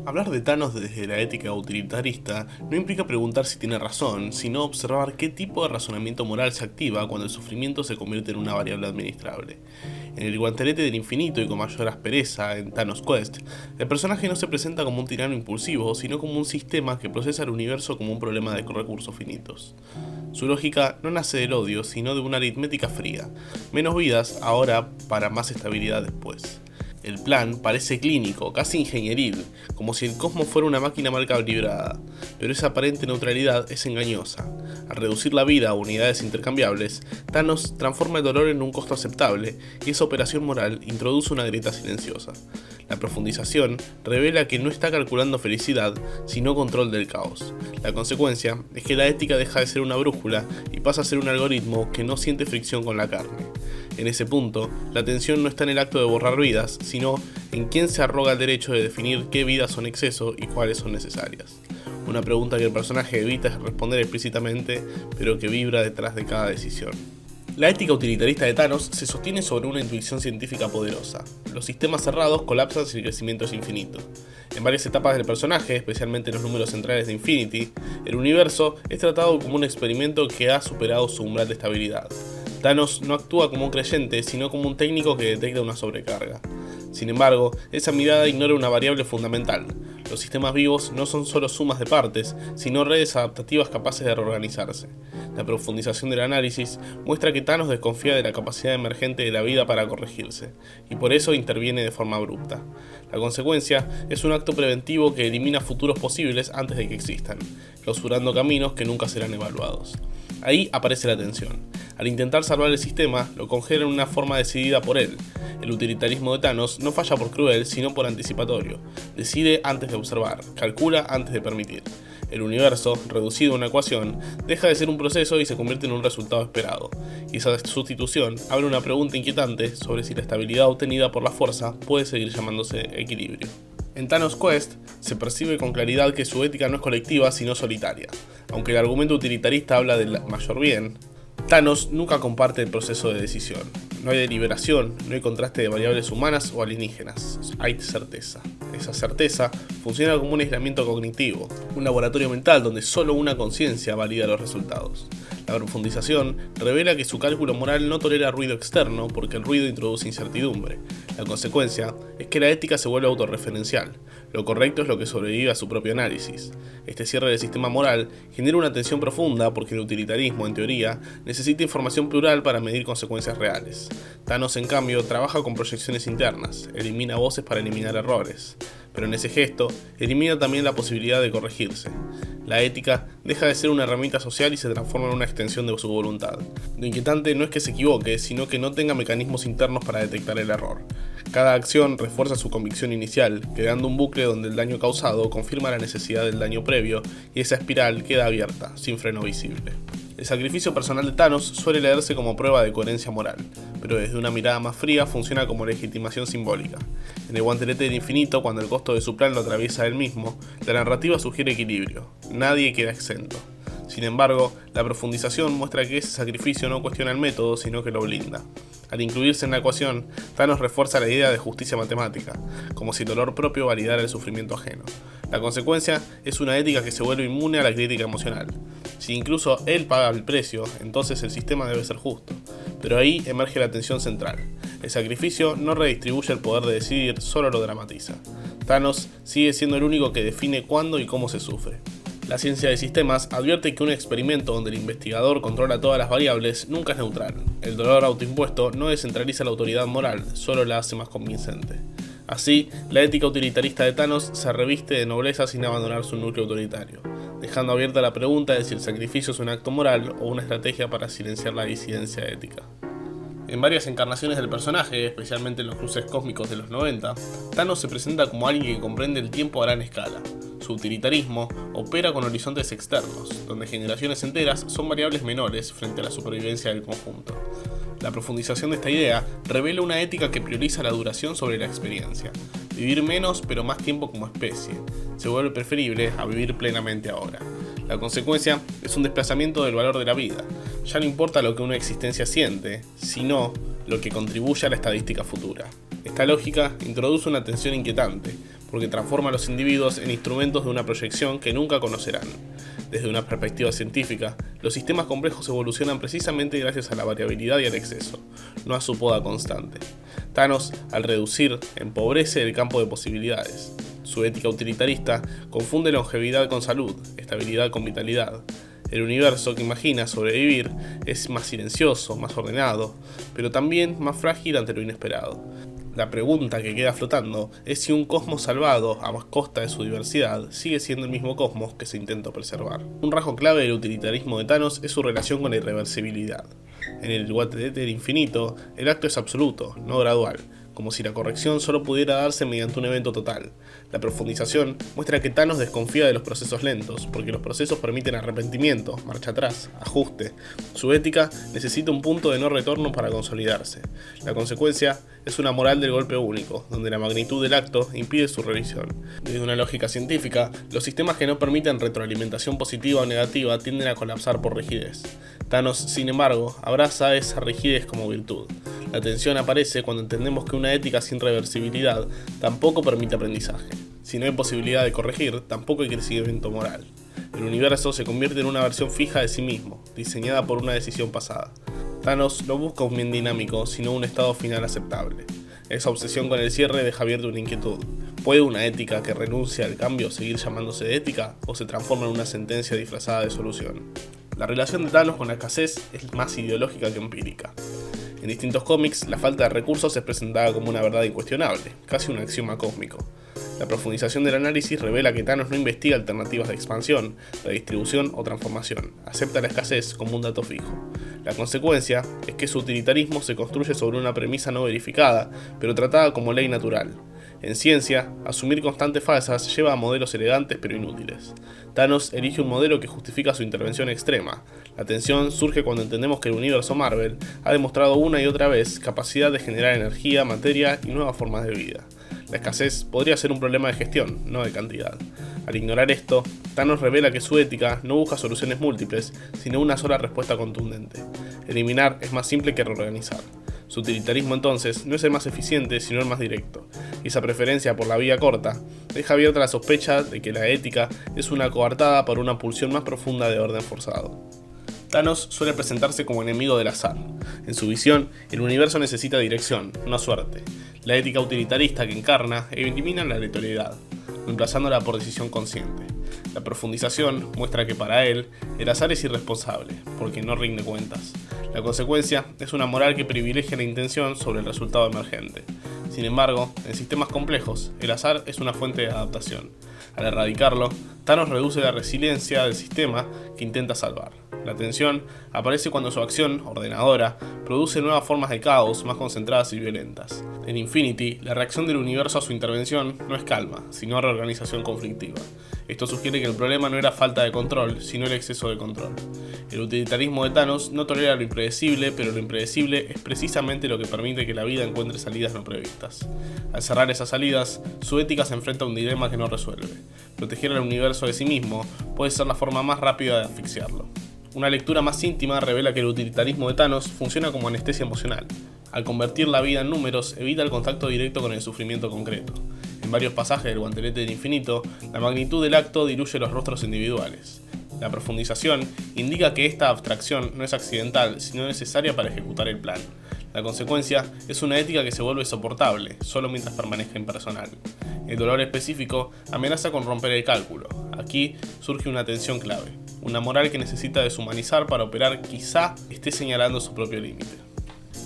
Hablar de Thanos desde la ética utilitarista no implica preguntar si tiene razón, sino observar qué tipo de razonamiento moral se activa cuando el sufrimiento se convierte en una variable administrable. En el guantelete del infinito y con mayor aspereza, en Thanos Quest, el personaje no se presenta como un tirano impulsivo, sino como un sistema que procesa el universo como un problema de recursos finitos. Su lógica no nace del odio, sino de una aritmética fría. Menos vidas ahora para más estabilidad después. El plan parece clínico, casi ingenieril, como si el cosmos fuera una máquina mal calibrada, pero esa aparente neutralidad es engañosa. Al reducir la vida a unidades intercambiables, Thanos transforma el dolor en un costo aceptable y esa operación moral introduce una grieta silenciosa. La profundización revela que no está calculando felicidad, sino control del caos. La consecuencia es que la ética deja de ser una brújula y pasa a ser un algoritmo que no siente fricción con la carne. En ese punto, la tensión no está en el acto de borrar vidas, sino en quién se arroga el derecho de definir qué vidas son exceso y cuáles son necesarias. Una pregunta que el personaje evita responder explícitamente, pero que vibra detrás de cada decisión. La ética utilitarista de Thanos se sostiene sobre una intuición científica poderosa. Los sistemas cerrados colapsan si el crecimiento es infinito. En varias etapas del personaje, especialmente en los números centrales de Infinity, el universo es tratado como un experimento que ha superado su umbral de estabilidad. Thanos no actúa como un creyente, sino como un técnico que detecta una sobrecarga. Sin embargo, esa mirada ignora una variable fundamental. Los sistemas vivos no son solo sumas de partes, sino redes adaptativas capaces de reorganizarse. La profundización del análisis muestra que Thanos desconfía de la capacidad emergente de la vida para corregirse, y por eso interviene de forma abrupta. La consecuencia es un acto preventivo que elimina futuros posibles antes de que existan, clausurando caminos que nunca serán evaluados. Ahí aparece la tensión. Al intentar salvar el sistema, lo congela en una forma decidida por él. El utilitarismo de Thanos no falla por cruel, sino por anticipatorio. Decide antes de observar, calcula antes de permitir. El universo, reducido a una ecuación, deja de ser un proceso y se convierte en un resultado esperado. Y esa sustitución abre una pregunta inquietante sobre si la estabilidad obtenida por la fuerza puede seguir llamándose equilibrio. En Thanos Quest se percibe con claridad que su ética no es colectiva sino solitaria. Aunque el argumento utilitarista habla del mayor bien, Thanos nunca comparte el proceso de decisión. No hay deliberación, no hay contraste de variables humanas o alienígenas, hay certeza. Esa certeza funciona como un aislamiento cognitivo, un laboratorio mental donde solo una conciencia valida los resultados. La profundización revela que su cálculo moral no tolera ruido externo porque el ruido introduce incertidumbre. La consecuencia es que la ética se vuelve autorreferencial. Lo correcto es lo que sobrevive a su propio análisis. Este cierre del sistema moral genera una tensión profunda porque el utilitarismo, en teoría, necesita información plural para medir consecuencias reales. Thanos, en cambio, trabaja con proyecciones internas, elimina voces para eliminar errores. Pero en ese gesto, elimina también la posibilidad de corregirse. La ética deja de ser una herramienta social y se transforma en una extensión de su voluntad. Lo inquietante no es que se equivoque, sino que no tenga mecanismos internos para detectar el error. Cada acción refuerza su convicción inicial, creando un bucle donde el daño causado confirma la necesidad del daño previo y esa espiral queda abierta, sin freno visible. El sacrificio personal de Thanos suele leerse como prueba de coherencia moral, pero desde una mirada más fría funciona como legitimación simbólica. En el guantelete del infinito, cuando el costo de su plan lo atraviesa él mismo, la narrativa sugiere equilibrio. Nadie queda exento. Sin embargo, la profundización muestra que ese sacrificio no cuestiona el método, sino que lo blinda. Al incluirse en la ecuación, Thanos refuerza la idea de justicia matemática, como si el dolor propio validara el sufrimiento ajeno. La consecuencia es una ética que se vuelve inmune a la crítica emocional. Si incluso él paga el precio, entonces el sistema debe ser justo. Pero ahí emerge la tensión central. El sacrificio no redistribuye el poder de decidir, solo lo dramatiza. Thanos sigue siendo el único que define cuándo y cómo se sufre. La ciencia de sistemas advierte que un experimento donde el investigador controla todas las variables nunca es neutral. El dolor autoimpuesto no descentraliza la autoridad moral, solo la hace más convincente. Así, la ética utilitarista de Thanos se reviste de nobleza sin abandonar su núcleo autoritario, dejando abierta la pregunta de si el sacrificio es un acto moral o una estrategia para silenciar la disidencia ética. En varias encarnaciones del personaje, especialmente en los cruces cósmicos de los 90, Thanos se presenta como alguien que comprende el tiempo a gran escala. Su utilitarismo opera con horizontes externos, donde generaciones enteras son variables menores frente a la supervivencia del conjunto. La profundización de esta idea revela una ética que prioriza la duración sobre la experiencia. Vivir menos pero más tiempo como especie se vuelve preferible a vivir plenamente ahora. La consecuencia es un desplazamiento del valor de la vida. Ya no importa lo que una existencia siente, sino lo que contribuye a la estadística futura. Esta lógica introduce una tensión inquietante, porque transforma a los individuos en instrumentos de una proyección que nunca conocerán. Desde una perspectiva científica, los sistemas complejos evolucionan precisamente gracias a la variabilidad y al exceso, no a su poda constante. Thanos, al reducir, empobrece el campo de posibilidades. Su ética utilitarista confunde longevidad con salud, estabilidad con vitalidad. El universo que imagina sobrevivir es más silencioso, más ordenado, pero también más frágil ante lo inesperado. La pregunta que queda flotando es si un cosmos salvado a costa de su diversidad sigue siendo el mismo cosmos que se intentó preservar. Un rasgo clave del utilitarismo de Thanos es su relación con la irreversibilidad. En el guantelete del infinito, el acto es absoluto, no gradual, como si la corrección solo pudiera darse mediante un evento total. La profundización muestra que Thanos desconfía de los procesos lentos, porque los procesos permiten arrepentimiento, marcha atrás, ajuste. Su ética necesita un punto de no retorno para consolidarse. La consecuencia es una moral del golpe único, donde la magnitud del acto impide su revisión. Desde una lógica científica, los sistemas que no permiten retroalimentación positiva o negativa tienden a colapsar por rigidez. Thanos, sin embargo, abraza esa rigidez como virtud. La tensión aparece cuando entendemos que una ética sin reversibilidad tampoco permite aprendizaje. Si no hay posibilidad de corregir, tampoco hay crecimiento moral. El universo se convierte en una versión fija de sí mismo, diseñada por una decisión pasada. Thanos no busca un bien dinámico, sino un estado final aceptable. Esa obsesión con el cierre deja abierta una inquietud. ¿Puede una ética que renuncia al cambio seguir llamándose ética, o se transforma en una sentencia disfrazada de solución? La relación de Thanos con la escasez es más ideológica que empírica. En distintos cómics, la falta de recursos es presentada como una verdad incuestionable, casi un axioma cósmico. La profundización del análisis revela que Thanos no investiga alternativas de expansión, redistribución o transformación, acepta la escasez como un dato fijo. La consecuencia es que su utilitarismo se construye sobre una premisa no verificada, pero tratada como ley natural. En ciencia, asumir constantes falsas lleva a modelos elegantes pero inútiles. Thanos elige un modelo que justifica su intervención extrema. La tensión surge cuando entendemos que el universo Marvel ha demostrado una y otra vez capacidad de generar energía, materia y nuevas formas de vida. La escasez podría ser un problema de gestión, no de cantidad. Al ignorar esto, Thanos revela que su ética no busca soluciones múltiples, sino una sola respuesta contundente. Eliminar es más simple que reorganizar. Su utilitarismo entonces no es el más eficiente, sino el más directo, y esa preferencia por la vía corta deja abierta la sospecha de que la ética es una coartada por una pulsión más profunda de orden forzado. Thanos suele presentarse como enemigo del azar. En su visión, el universo necesita dirección, no suerte. La ética utilitarista que encarna elimina la aleatoriedad, reemplazándola por decisión consciente. La profundización muestra que para él, el azar es irresponsable, porque no rinde cuentas. La consecuencia es una moral que privilegia la intención sobre el resultado emergente. Sin embargo, en sistemas complejos, el azar es una fuente de adaptación. Al erradicarlo, Thanos reduce la resiliencia del sistema que intenta salvar. La tensión aparece cuando su acción, ordenadora, produce nuevas formas de caos más concentradas y violentas. En Infinity, la reacción del universo a su intervención no es calma, sino reorganización conflictiva. Esto sugiere que el problema no era falta de control, sino el exceso de control. El utilitarismo de Thanos no tolera lo impredecible, pero lo impredecible es precisamente lo que permite que la vida encuentre salidas no previstas. Al cerrar esas salidas, su ética se enfrenta a un dilema que no resuelve. Proteger al universo de sí mismo puede ser la forma más rápida de asfixiarlo. Una lectura más íntima revela que el utilitarismo de Thanos funciona como anestesia emocional. Al convertir la vida en números, evita el contacto directo con el sufrimiento concreto. En varios pasajes del guantelete del infinito, la magnitud del acto diluye los rostros individuales. La profundización indica que esta abstracción no es accidental, sino necesaria para ejecutar el plan. La consecuencia es una ética que se vuelve soportable, solo mientras permanezca impersonal. El dolor específico amenaza con romper el cálculo. Aquí surge una tensión clave. Una moral que necesita deshumanizar para operar quizá esté señalando su propio límite.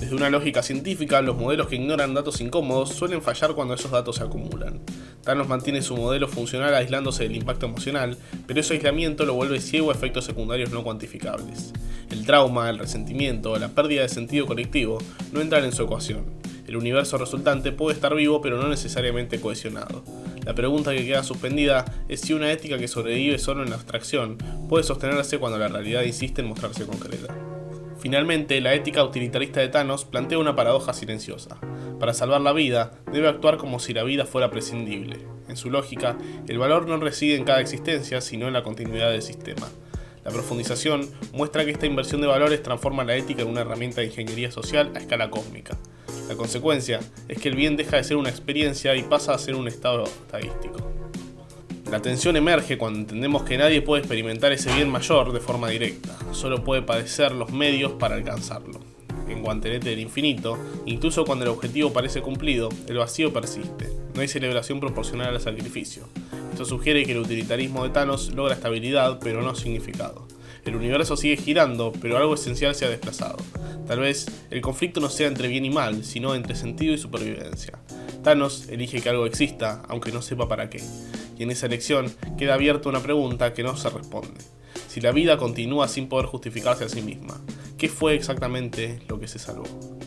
Desde una lógica científica, los modelos que ignoran datos incómodos suelen fallar cuando esos datos se acumulan. Thanos mantiene su modelo funcional aislándose del impacto emocional, pero ese aislamiento lo vuelve ciego a efectos secundarios no cuantificables. El trauma, el resentimiento, la pérdida de sentido colectivo no entran en su ecuación. El universo resultante puede estar vivo, pero no necesariamente cohesionado. La pregunta que queda suspendida es si una ética que sobrevive solo en la abstracción puede sostenerse cuando la realidad insiste en mostrarse concreta. Finalmente, la ética utilitarista de Thanos plantea una paradoja silenciosa. Para salvar la vida, debe actuar como si la vida fuera prescindible. En su lógica, el valor no reside en cada existencia, sino en la continuidad del sistema. La profundización muestra que esta inversión de valores transforma la ética en una herramienta de ingeniería social a escala cósmica. La consecuencia es que el bien deja de ser una experiencia y pasa a ser un estado estadístico. La tensión emerge cuando entendemos que nadie puede experimentar ese bien mayor de forma directa, solo puede padecer los medios para alcanzarlo. En Guantelete del Infinito, incluso cuando el objetivo parece cumplido, el vacío persiste, no hay celebración proporcional al sacrificio. Esto sugiere que el utilitarismo de Thanos logra estabilidad, pero no significado. El universo sigue girando, pero algo esencial se ha desplazado. Tal vez el conflicto no sea entre bien y mal, sino entre sentido y supervivencia. Thanos elige que algo exista, aunque no sepa para qué. Y en esa elección queda abierta una pregunta que no se responde. Si la vida continúa sin poder justificarse a sí misma, ¿qué fue exactamente lo que se salvó?